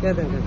क्या देंगे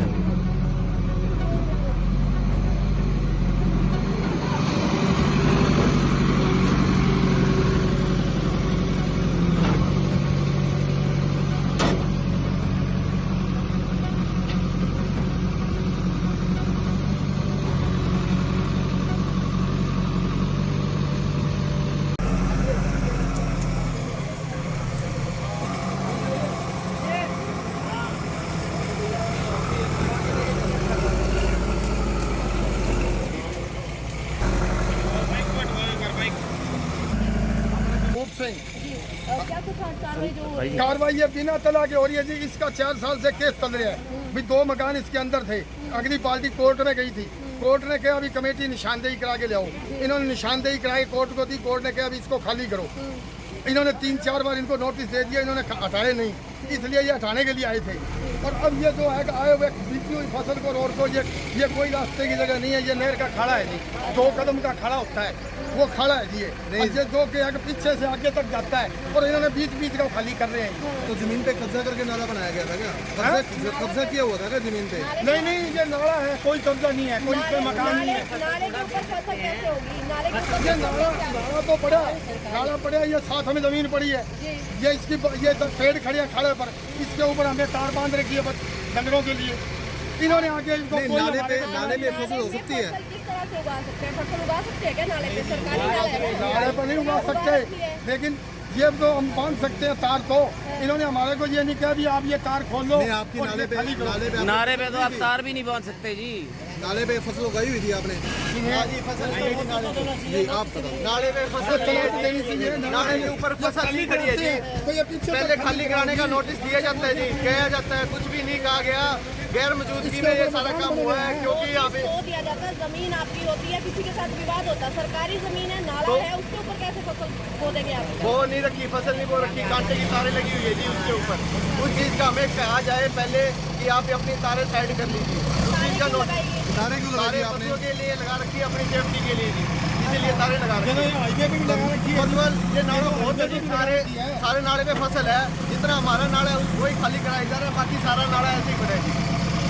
क्या कुछ कार्रवाई जो हो रही है? कार्रवाई ये बिना तलाक हो रही है जी। इसका 4 साल से केस चल रहा है। भी 2 मकान इसके अंदर थे। अगली पार्टी कोर्ट में गई थी। कोर्ट ने कहा अभी कमेटी निशानदेही करा के ले आओ। इन्होंने निशानदेही कराई, कोर्ट को दी। कोर्ट ने कहा अभी इसको खाली करो। इन्होंने 3-4 बार इनको नोटिस दे दिया, इन्होंने हटाए नहीं, इसलिए ये हटाने के लिए आए थे। और अब ये जो है आए हुए बीती हुई फसल को रोड को ये कोई रास्ते की जगह नहीं है। ये नहर का खड़ा है जी, 2 कदम का खड़ा होता है, वो खड़ा है जी। ये जो कि पीछे से आगे तक जाता है और इन्होंने बीच का खाली कर रहे हैं। तो जमीन पे कब्जा करके नाला बनाया गया था क्या? कब्जा किया हुआ था क्या जमीन पे? नहीं, ये नाला है, कोई कब्जा नहीं है, कोई इसमें मकान नहीं है। नाले के ऊपर फसल कैसे होगी? नाले के ऊपर ये नाला तो पड़ा है, नाला पड़ा है, ये साथ में जमीन पड़ी है। ये इसकी ये पेड़ खड़े हैं खड़े पर, इसके ऊपर हमने तार बांध रखी है डंगरों के लिए। इन्होंने आगे इनको नाले पे फसल हो सकती है। किस तरह से उगा सकते हैं? फसल उगा सकते हैं क्या नाले पे? सरकारी नाले पर नहीं उगा सकते, लेकिन ये तो हम बांध सकते हैं तार। तो इन्होंने हमारे को ये नहीं कहा भी आप ये तार खोल लो। आपकी नाले पे तो आप तार भी नहीं बांध सकते जी। नाले पे फसल उगाई हुई थी आपने? जी आप बताओ। नाले पे फसल देनी चाहिए, नाले के ऊपर फसल नहीं खड़ी है जी। तो ये पीछे पहले खाली कराने का नोटिस दिया जाता है जी, कहा जाता है, कुछ भी नहीं कहा गया। गैर मौजूदगी में ये सारा काम हुआ है, क्योंकि यहाँ पे दिया जाता है, जमीन आपकी होती है, किसी के साथ विवाद होता है, सरकारी जमीन है, नाला है, उसके ऊपर कैसे फसल बो देंगे आप? वो नहीं रखी, फसल नहीं बो रखी, कांटे की तारें लगी हुई है जी उसके ऊपर। उस चीज़ का हमें कहा जाए पहले कि आप अपनी तारें साइड कर लीजिए। उस चीज़ का नोटिस तारे क्यों लगाई आपने? फसलों के लिए लगा रखी है, अपनी सेफ्टी के लिए जी, इसीलिए तारे लगा रखी है। उज्ज्वल ये नालों बहुत है जी, सारे नाले पे फसल है। जितना हमारा नाला है वही खाली कराया जा रहा है, बाकी सारा नाला ऐसे ही पड़ा है जी।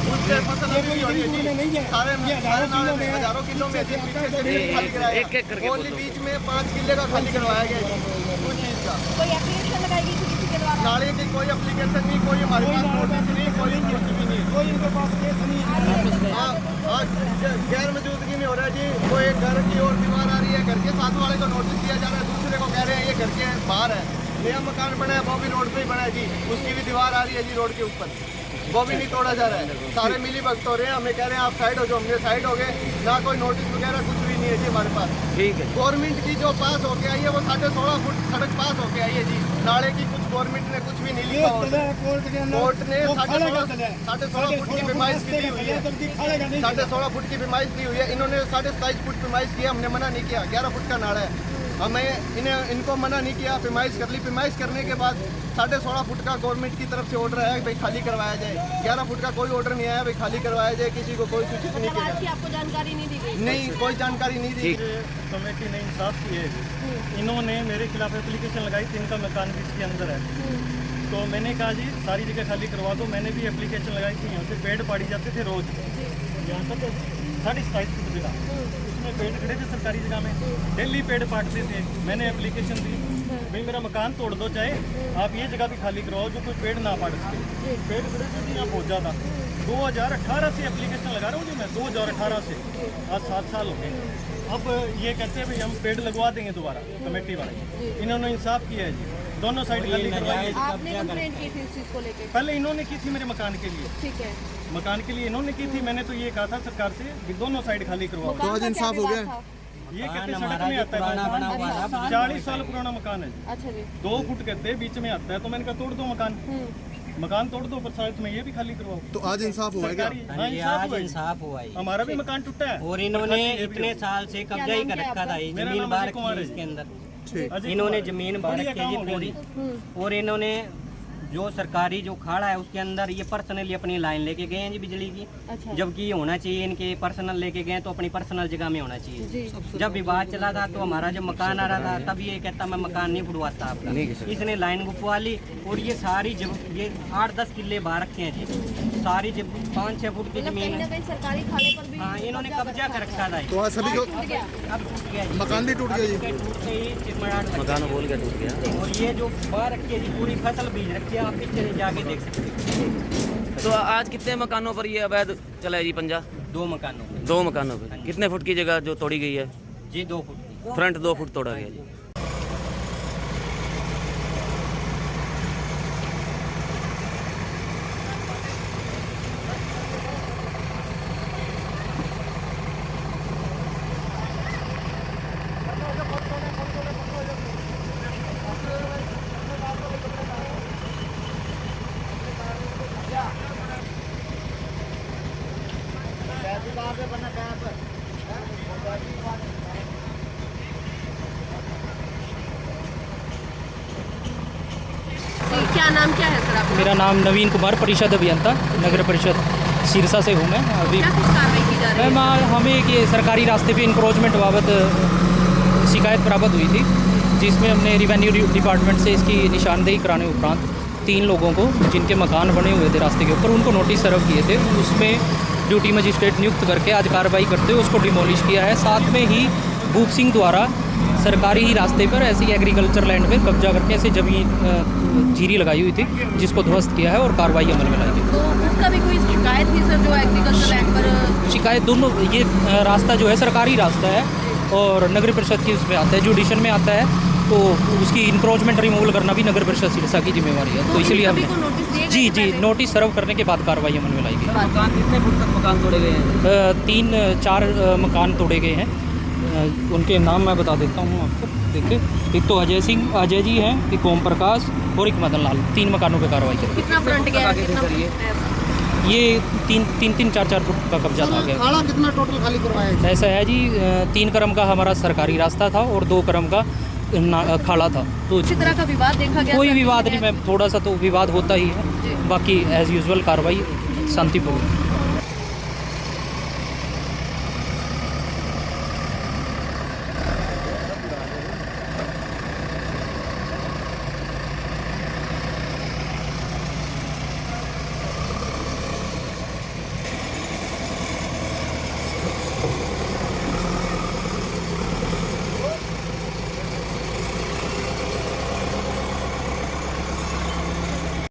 उससे फसल अभी हो रही है जी। सारे नाले में हजारों किलो में पीछे से भी खाली कराया। ओनली बीच में 5 किले का खाली करवाया गया जी उस चीज़ का। कोई एप्लीकेशन लगाएगी किसी के द्वारा? नाले की कोई एप्लीकेशन नहीं, कोई हमारे पास नोटिस नहीं, कोई कुछ भी नहीं, कोई इनके पास केस नहीं है। आज गैर मौजूदगी में हो रहा है जी। वो एक घर की ओर दीवार आ रही है, घर के साथ वाले को नोटिस दिया जा रहा है, दूसरे को कह रहे हैं ये घर के बाहर है। नया मकान बना है, वो भी रोड पे ही बना है जी, उसकी भी दीवार आ रही है जी रोड के ऊपर, वो भी नहीं तोड़ा जा रहा है। सारे मिली भगत हो रहे हैं, हमें कह रहे हैं आप साइड हो जाओ, हमने साइड हो गए। ना कोई नोटिस वगैरह कुछ भी नहीं है जी हमारे पास। ठीक है। गवर्नमेंट की जो पास होके आई है वो 16.5 फुट सड़क पास होके आई है जी। नाले की कुछ गवर्नमेंट ने कुछ भी नहीं लिखा। कोर्ट ने 16.5 फुट की पैमाइश दी हुई है, 16.5 फुट की पैमाइश दी हुई है। इन्होंने 27.5 फुट पैमाइश किया, हमने मना नहीं किया। 11 फुट का नाला है, हमें इनको मना नहीं किया, पैमाइश कर ली। पैमाइश करने के बाद 16.5 फुट का गवर्नमेंट की तरफ से ऑर्डर है भाई खाली करवाया जाए। 11 फुट का कोई ऑर्डर नहीं आया भाई खाली करवाया जाए, किसी को कोई सूचित नहीं किया। की आपको जानकारी नहीं दी गई? नहीं, कोई जानकारी नहीं दी। कमेटी ने इंसाफ किए, इन्होंने मेरे खिलाफ एप्लीकेशन लगाई, 3 का मकान भी इसके अंदर है। तो मैंने कहा जी सारी जगह खाली करवा दो। मैंने भी एप्लीकेशन लगाई थी, यहाँ से पेड़ पाड़ी जाते थे रोज, यहाँ तक 27.5 फुट जगह, उसमें पेड़ खड़े थे सरकारी जगह में, डेली पेड़ पाटते थे। मैंने एप्लीकेशन दी भाई मेरा मकान तोड़ दो, चाहे आप ये जगह भी खाली करवाओ जो कोई पेड़ ना पाट सके। पेड़ खड़े थे, यहाँ पहुँच जाता। 2018 से एप्लीकेशन लगा रहा हूँ जी मैं, 2018 से, आज 7 साल हो गए। अब ये कहते हैं भाई हम पेड़ लगवा देंगे दोबारा, कमेटी वाले। इन्होंने इंसाफ किया है जी, दोनों साइड खाली करवाई है। आपने कंप्लेंट की थी इस चीज को लेकर? पहले इन्होंने की थी मेरे मकान के लिए, ठीक है, मकान के लिए इन्होंने की थी। मैंने तो ये कहा था सरकार से कि दोनों साइड खाली करवाओ। तो आज इंसाफ हो गया? ये कहते सड़क में आता है, 40 साल पुराना मकान है जी। अच्छा जी। 2 फुट कहते हैं बीच में आता है, तो मैंने कहा तोड़ दो मकान, मकान तोड़ दो, पर साथ में ये भी खाली करवाओ। तो आज इंसाफ हुआ क्या? हाँ, इंसाफ हुआ है। हमारा भी मकान टूटा है और इन्होंने इतने साल से कब्जा ही कर रखा था, जमीन बाहर इसके अंदर। इन्होंने जमीन बाहर रखी है पूरी, और इन्होंने जो सरकारी जो खाड़ा है उसके अंदर ये पर्सनली अपनी लाइन लेके गए हैं जी बिजली की। अच्छा। जबकि ये होना चाहिए इनके पर्सनल लेके गए तो अपनी पर्सनल जगह में होना चाहिए। जी। जब विवाद चला था तो हमारा जब मकान आ रहा था तब ये कहता मैं मकान नहीं फुड़वाता आपका। इसने लाइन गुपवा ली और ये सारी जब ये 8-10 किले बाहर रखे हैं जी, सारी जब 5-6 फुट की मतलब जमीन कहीं ना है। कहीं सरकारी खाले पर भी हाँ, इन्होंने कब्जा कर रखा था। तो वहाँ सभी जो टूट गया। अब टूट गया जी। मकान भी टूट गया जी। टूट गई, चिरमराट मकान बोल के टूट गया। और ये जो बाहर रखी है जी पूरी फसल बीज रखी है, आप पीछे जाके देख सकते हैं। तो आज कितने मकानों पर ये अवैध चला है जी पंजा? 2 मकानों पे। 2 मकानों पर। कितने फुट की जगह जो तोड़ी गई है? जी 2 फुट। फ्रंट 2 फुट तोड़ा गया जी। क्या नाम क्या है सर आपका? मेरा नाम नवीन कुमार, परिषद अभियंता, नगर परिषद सिरसा से हूँ मैं। अभी क्या कुछ कार्रवाई की जा रही है? मैम हमें एक ये सरकारी रास्ते पे इंक्रोचमेंट बाबत शिकायत प्राप्त हुई थी, जिसमें हमने रिवेन्यू डिपार्टमेंट से इसकी निशानदेही कराने उपरांत 3 लोगों को जिनके मकान बने हुए थे रास्ते के ऊपर उनको नोटिस सर्व किए थे। उसमें ड्यूटी मजिस्ट्रेट नियुक्त करके आज कार्रवाई करते हुए उसको डिमोलिश किया है। साथ में ही भूप सिंह द्वारा सरकारी ही रास्ते पर ऐसी एग्रीकल्चर लैंड पे कब्जा करके ऐसे जमीन जीरी लगाई हुई थी जिसको ध्वस्त किया है और कार्रवाई अमल में लाई गई। तो उसका भी कोई शिकायत थी सर, जो एग्रीकल्चर लैंड पर? शिकायत दोनों, ये रास्ता जो है सरकारी रास्ता है और नगर परिषद की उसमें आता है, जुडिशन में आता है, तो उसकी इंक्रोचमेंट रिमूवल करना भी नगर परिषद सिरसा की जिम्मेवारी है। तो इसलिए सभी को हमने नोटिस दिए गए जी थे जी पहले? नोटिस सर्व करने के बाद कार्रवाई अमल में लाई गई। मकान कितने फुट तक मकान तोड़े गए हैं? 3-4 मकान तोड़े गए हैं। उनके नाम मैं बता देता हूँ आपको। देखिए, एक तो अजय जी हैं, एक ओम प्रकाश और एक मदन लाल। 3 मकानों पर कार्रवाई करी। कितना फ्रंट गया है, कितना ये 3-4 फुट का कब्जा था गया। खाड़ा कितना टोटल खाली करवाया? ऐसा है जी, 3 क्रम का हमारा सरकारी रास्ता था और 2 क्रम का खाड़ा था। तो किसी तरह का विवाद देखा गया? कोई सर, विवाद किसी नहीं ने? मैम, थोड़ा सा तो विवाद होता ही है, बाकी एज यूजुअल कार्रवाई शांतिपूर्ण।